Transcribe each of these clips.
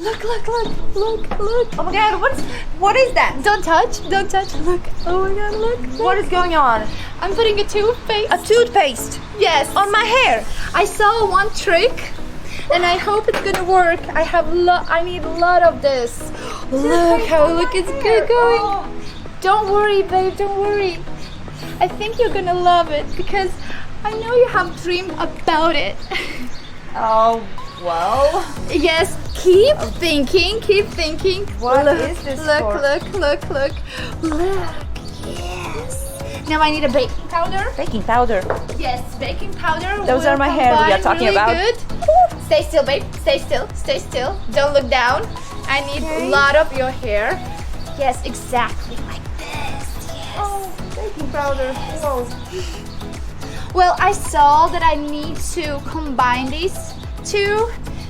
Look, look, look, look, look. Oh my God, what is that? Don't touch, don't touch. Look. Oh my God, look. What is going on? I'm putting a toothpaste. A toothpaste Yes. on my hair. I saw one trick, and I hope it's gonna work. I need a lot of this. Look how it's good going. Oh. Don't worry, babe. Don't worry. I think you're gonna love it because I know you have dreamed about it. Oh, well. Yes. Keep thinking. Keep thinking. What look, is this Look, for? look. Look. Yes. Now I need a baking powder. Baking powder. Yes, baking powder. Those will are my hair we are combine talking really about. Good. Stay still, babe. Stay still. Stay still. Don't look down. I need a lot of your hair. Yes, exactly like this. Yes. Oh, baking powder. Whoa. Well, I saw that I need to combine these two.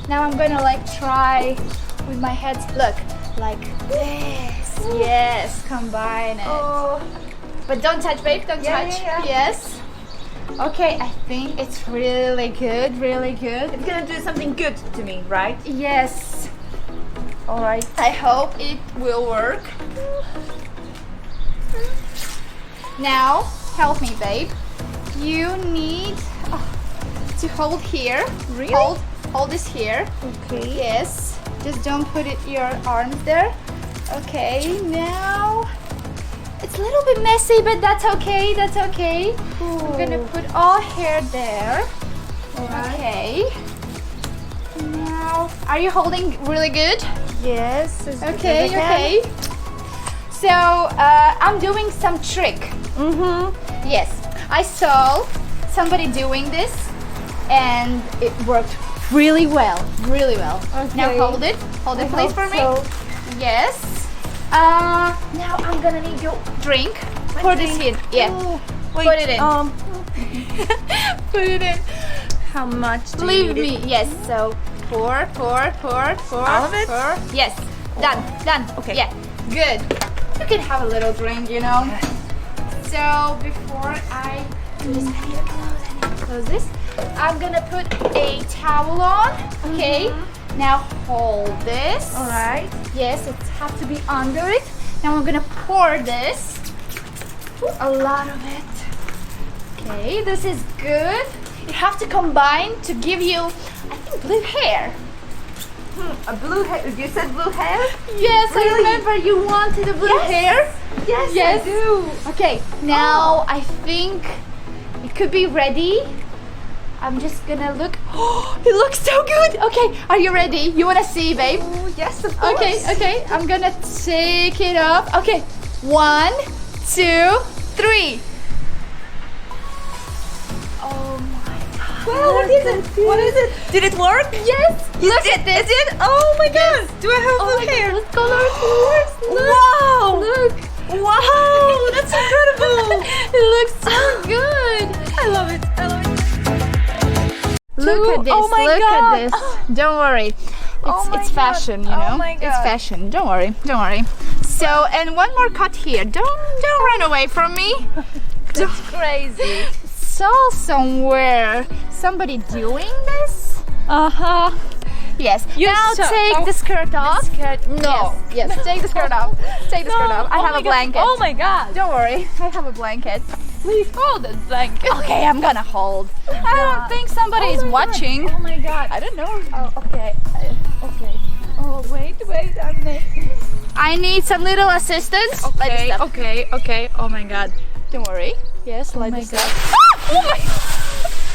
Now I'm gonna try with my head. Look, like this. Yes, combine it. Oh. But don't touch, babe. Don't Yeah, touch. yeah, yeah. Yes. Okay, I think it's really good. Really good. It's gonna do something good to me, right? Yes. All right. I hope it will work. Now, help me, babe. You need to hold here. Really? Hold this here. Okay. Yes. Just don't put your arms there. Okay. Now, it's a little bit messy, but that's okay. That's okay. I'm gonna put all hair there. Okay. Now, are you holding really good? Yes. as good as Okay, I can. okay. So, I'm doing some trick. Yes, I saw somebody doing this and it worked really well, really well. Now Okay. hold it please for me. So. Yes. Now I'm gonna need your drink. Pour this in. Yeah. Oh, wait, Put it in. Put it in. How much do Believe you need me. Yes. So pour. All of it? Pour. Yes. Done. Okay. Yeah. Good. You can have a little drink, you know. So before I do this, I need to close this. I'm gonna put a towel on. Okay. Now hold this. All right. Yes, it has to be under it. Now I'm gonna pour this. A lot of it. Okay, this is good. You have to combine to give you, I think, blue hair. A blue hair. You said blue hair? Yes, I Really? remember you wanted a blue hair. Yes, Yes. I do. Okay, now I think it could be ready. I'm just gonna look. Oh, it looks so good. Okay, are you ready? You wanna see, babe? Oh, yes, of course. Okay, I'm gonna take it off. Okay, 1, 2, 3. Oh my God. Well, what is it? What is it? Did it work? Yes, look at this. It did? Oh my God. Do I have Oh blue my hair? God, what color it works. Look. Wow. Look. Wow, that's incredible. It looks so good. I love it. I love it. Look at this. Oh my look God. at this. Don't worry. Oh my It's fashion, you God. know. Oh my It's God. fashion. Don't worry. Don't worry. So, and one more cut here. Don't run away from me. That's crazy. Saw somewhere somebody doing this. Yes. You now saw- take oh, the skirt off. No. Yes. Take the skirt off. Take the skirt off. I have a blanket. Oh my God. Don't worry. I have a blanket. Please hold that blanket. Okay, I'm gonna hold. I don't think somebody is watching. Oh my God. I don't know. Oh, okay. Okay. Oh, wait. I need some little assistance. Like this stuff. Okay. Oh my God. Don't worry. Yes, like my this God. stuff.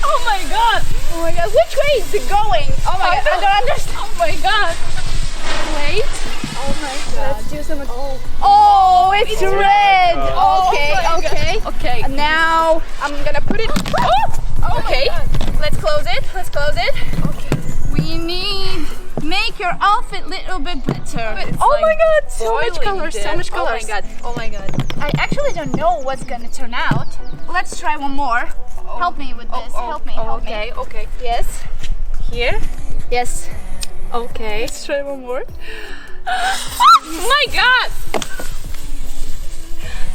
Oh my God. Oh my God, which way is it going? Oh my God, I don't understand. Oh my God. Wait. Oh my God. Let's do some. Oh, it's red. Oh Okay, my God. okay. Okay. And now I'm gonna put it. Oh, okay. Let's close it. Okay. We need make your outfit a little bit better. Oh my God. So much colors, so much colors. Oh my God. I actually don't know what's gonna turn out. Let's try one more. Help me with this. Help me. Help me. Okay. Yes. Here. Yes. Okay. Let's try one more. Oh my God.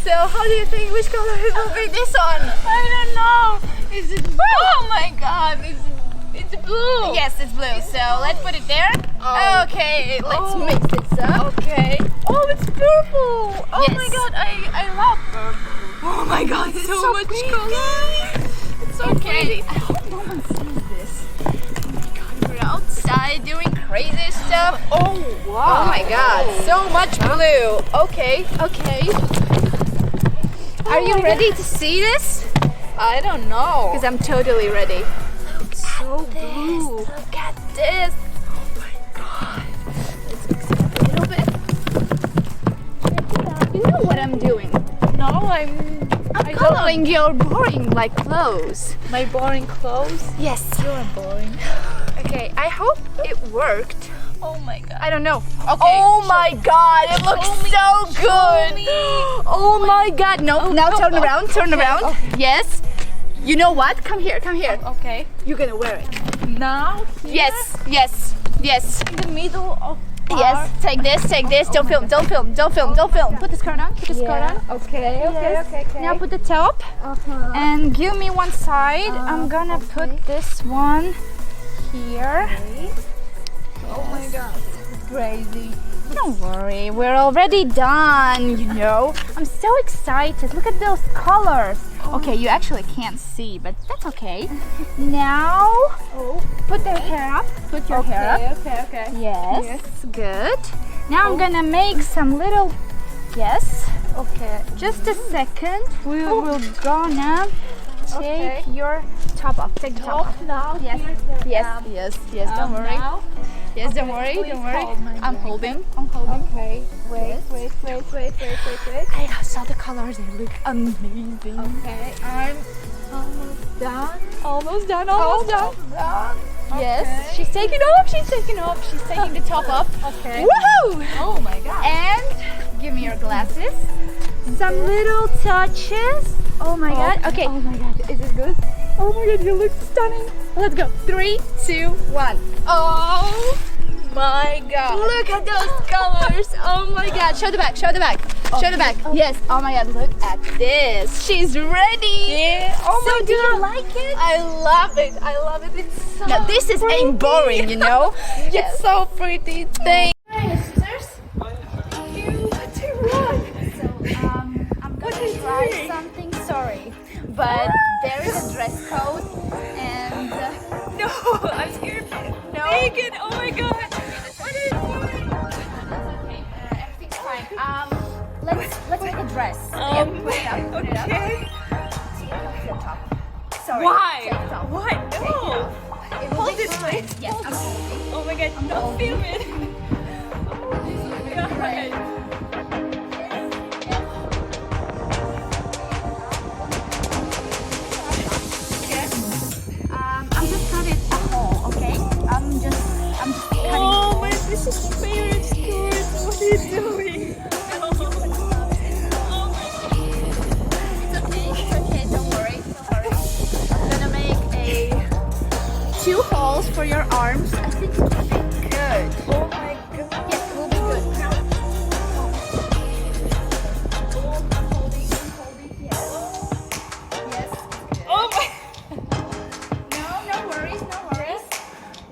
So how do you think which color will be this one? I don't know. Is it? Oh my God. It's blue. Yes, it's blue. So let's put it there. Oh. Okay, let's mix this up. Okay. Oh, it's purple. Oh Yes. my god, I love purple. Oh my god, it's So much color. It's so Okay, pretty. I hope no one sees this. Oh my god, we're outside doing crazy stuff. Oh wow. Oh my god, so much blue. Okay, okay. Are you ready to see this? I don't know. Because I'm totally ready. So blue. Look at this. Oh my god. Let's mix it up a little bit. Check it out. You know what I'm doing? No, I'm coloring your boring like clothes. My boring clothes. Yes. You're boring. Okay, I hope it worked. Oh my god. I don't know. Okay. Oh my god, it looks so good. me. Oh my god. No, now no, turn around, turn okay, around. okay. Yes. You know what? Come here, come here. Okay. You're gonna wear it. Now? Yes, yes, yes. In the middle of Yes, take this, take this. Don't film, don't film, don't film, don't film. Put the skirt on, put the skirt on. Okay, Yes. okay. Now put the top and give me one side. I'm gonna put this one here. Oh my god. Crazy. Don't worry, we're already done, you know. I'm so excited. Look at those colors. Okay, you actually can't see, but that's okay. Now, put the hair up. Put your hair up. Okay. Yes, good. Now I'm gonna make some little, yes. Okay. Just a second. We're gonna take your top off. Take the top off. Now. Yes, yes. Don't worry. Now. Yes, don't Okay, worry, please don't worry. hold my I'm blanket. holding. I'm holding. Okay. Wait. I saw the colors. They look amazing. Okay. I'm almost done. Almost done. Almost done. Done. Yes. Okay. She's taking off. She's taking off. She's taking the top off. Okay. Woohoo! Oh my god. And give me your glasses. Some little touches. Oh my god. Okay. Oh my god. Is it good? Oh my god, you look stunning. Let's go. 3, 2, 1. Oh my god. Look at those colors. Oh my god. Show the back. Show the back. Show the back. Yes. Oh my god. Look at this. She's ready. Yeah. Oh So my do you god. like it? I love it. I love it. It's so Now this is pretty. ain't boring, you know. It's so pretty. Thank Sisters. you. So I'm gonna try something. Sorry, but there is a dress code and. No, I'm scared. No. Megan, oh my god. What are you doing? Okay, everything's fine. Let's make a dress. Put it up. Put it up. Okay. Take off the top. Sorry. Why? Take it off. Why? Take it No. off. It will Hold be it, fine. please. Yes, I'm holding. Oh my god, don't film it. Oh my god. I'm just cutting a hole, okay? I'm just cutting a Oh hole. my, this is my favorite skirt. What are you doing? It's okay, don't worry. I'm gonna make two holes for your arms. I think it will be good. Oh my god. Yes, it will be good. I'm holding. Yes. Oh my. No worries.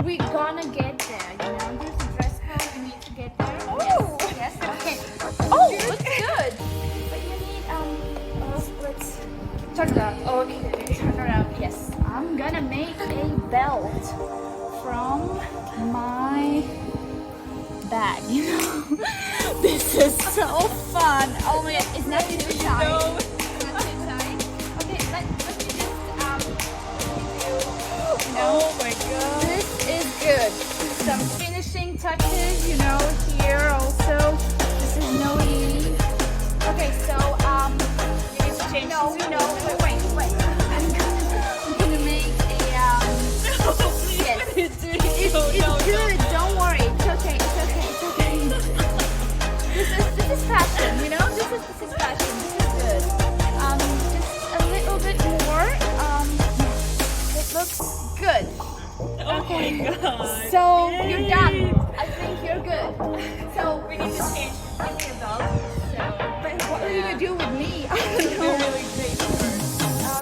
We're gonna get there, you know. There's a dress code, we need to get there. Oh. Yes, okay. Oh, looks good. But you need, let's turn around. Okay. Turn around, yes. I'm gonna make a belt from my bag, you know. This is so fun. Oh my god, it's not too tight. No. It's not too tight. Okay, let me just, Oh my god. this is good. Some finishing touches, you know, here also. This is no E. Okay, so, You need to change no, this. wait. I'm gonna make a, No, please. yes. What are you doing? It's good, don't worry. It's okay. This is fashion, you know? This is fashion. This is good. Just a little bit more. It looks good. Oh my god. So you're done. I think you're good. So We need to change the belt. So. but what are you gonna do with me? I don't It's a know. really great skirt.